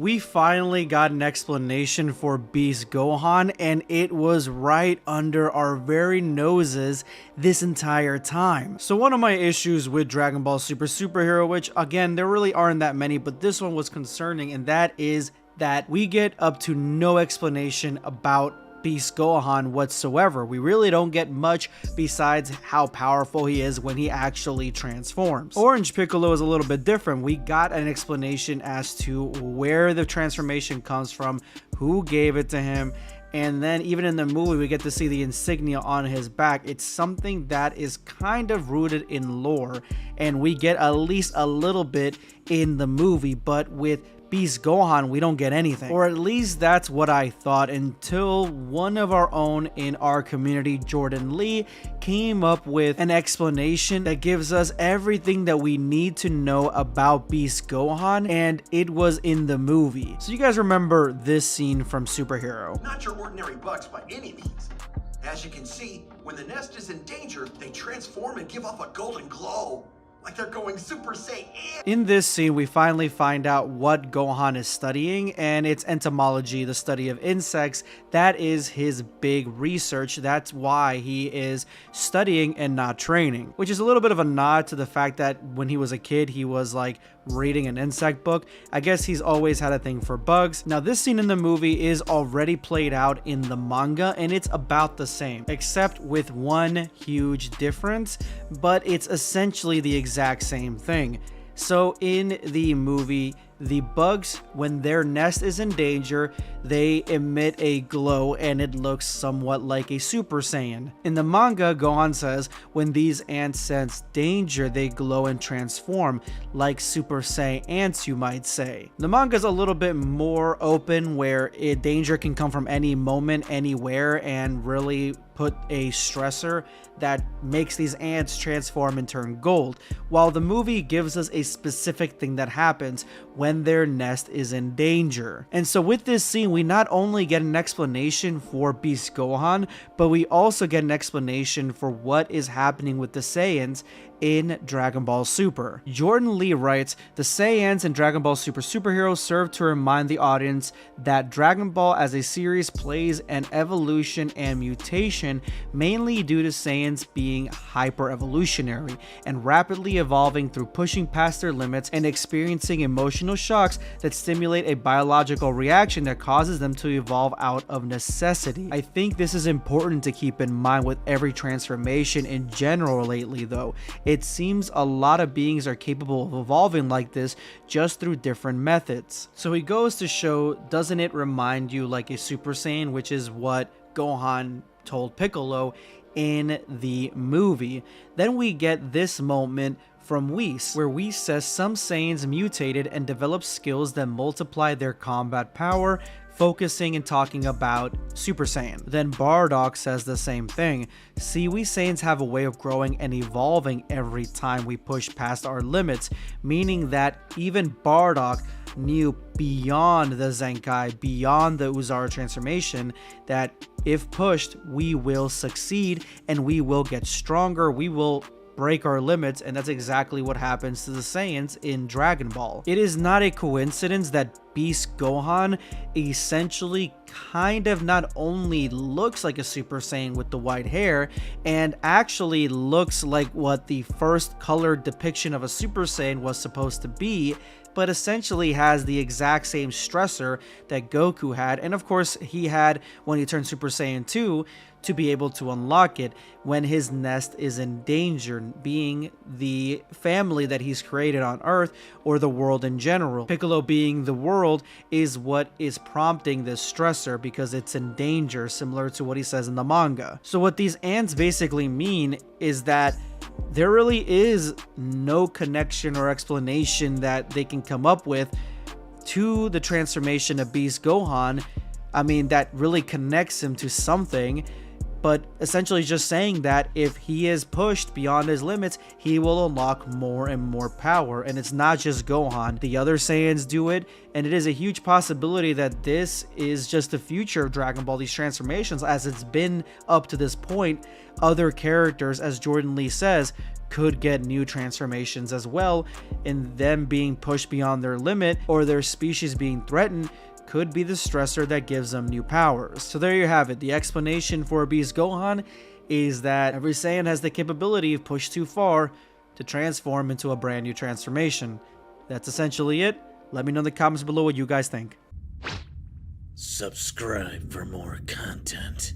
We finally got an explanation for Beast Gohan, and it was right under our very noses this entire time. So one of my issues with Dragon Ball Super Superhero, which again, there really aren't that many, but this one was concerning, and that is that we get up to no explanation about Beast Gohan whatsoever. We really don't get much besides how powerful he is when he actually transforms. Orange Piccolo is a little bit different. We got an explanation as to where the transformation comes from, who gave it to him, and then even in the movie we get to see the insignia on his back. It's something that is kind of rooted in lore, and we get at least a little bit in the movie, but with Beast Gohan, we don't get anything. Or at least that's what I thought, until one of our own in our community, Jordan Lee, came up with an explanation that gives us everything that we need to know about Beast Gohan, and it was in the movie. So you guys remember this scene from Superhero. Not your ordinary bugs by any means. As you can see, when the nest is in danger, they transform and give off a golden glow. Like they're going Super Saiyan. In this scene, we finally find out what Gohan is studying, and it's entomology, the study of insects. That is his big research. That's why he is studying and not training, which is a little bit of a nod to the fact that when he was a kid, he was like reading an insect book. I guess he's always had a thing for bugs. Now, this scene in the movie is already played out in the manga, and it's about the same, except with one huge difference, but it's essentially the exact same thing. So in the movie, the bugs, when their nest is in danger, they emit a glow and it looks somewhat like a Super Saiyan. In the manga, Gohan says when these ants sense danger, they glow and transform like Super Saiyan ants, you might say. The manga is a little bit more open, where danger can come from any moment, anywhere, and really put a stressor that makes these ants transform and turn gold, while the movie gives us a specific thing that happens when their nest is in danger. And so with this scene, we not only get an explanation for Beast Gohan, but we also get an explanation for what is happening with the Saiyans in Dragon Ball Super. Jordan Lee writes, "The Saiyans in Dragon Ball Super Superhero serve to remind the audience that Dragon Ball as a series plays an evolution and mutation, mainly due to Saiyans being hyper-evolutionary and rapidly evolving through pushing past their limits and experiencing emotional shocks that stimulate a biological reaction that causes them to evolve out of necessity." I think this is important to keep in mind with every transformation in general lately, though. It seems a lot of beings are capable of evolving like this, just through different methods. So he goes to show, doesn't it remind you like a Super Saiyan, which is what Gohan told Piccolo in the movie. Then we get this moment from Whis, where Whis says some Saiyans mutated and developed skills that multiply their combat power, focusing and talking about Super Saiyan. Then Bardock says the same thing. See, we Saiyans have a way of growing and evolving every time we push past our limits, meaning that even Bardock knew beyond the Zenkai, beyond the Uzara transformation, that if pushed, we will succeed and we will get stronger, we will break our limits, and that's exactly what happens to the Saiyans in Dragon Ball. It is not a coincidence that Beast Gohan essentially kind of not only looks like a Super Saiyan with the white hair, and actually looks like what the first colored depiction of a Super Saiyan was supposed to be, but essentially has the exact same stressor that Goku had, and of course he had when he turned Super Saiyan 2 to be able to unlock it when his nest is in danger, being the family that he's created on Earth or the world in general. Piccolo being the world is what is prompting this stressor because it's in danger, similar to what he says in the manga. So what these ants basically mean is that there really is no connection or explanation that they can come up with to the transformation of Beast Gohan. I mean, that really connects him to something, but essentially just saying that if he is pushed beyond his limits, he will unlock more and more power. And it's not just Gohan, the other Saiyans do it, and it is a huge possibility that this is just the future of Dragon Ball, these transformations, as it's been up to this point. Other characters, as Jordan Lee says, could get new transformations as well, and them being pushed beyond their limit or their species being threatened could be the stressor that gives them new powers. So there you have it. The explanation for Beast Gohan is that every Saiyan has the capability, if pushed too far, to transform into a brand new transformation. That's essentially it. Let me know in the comments below what you guys think. Subscribe for more content.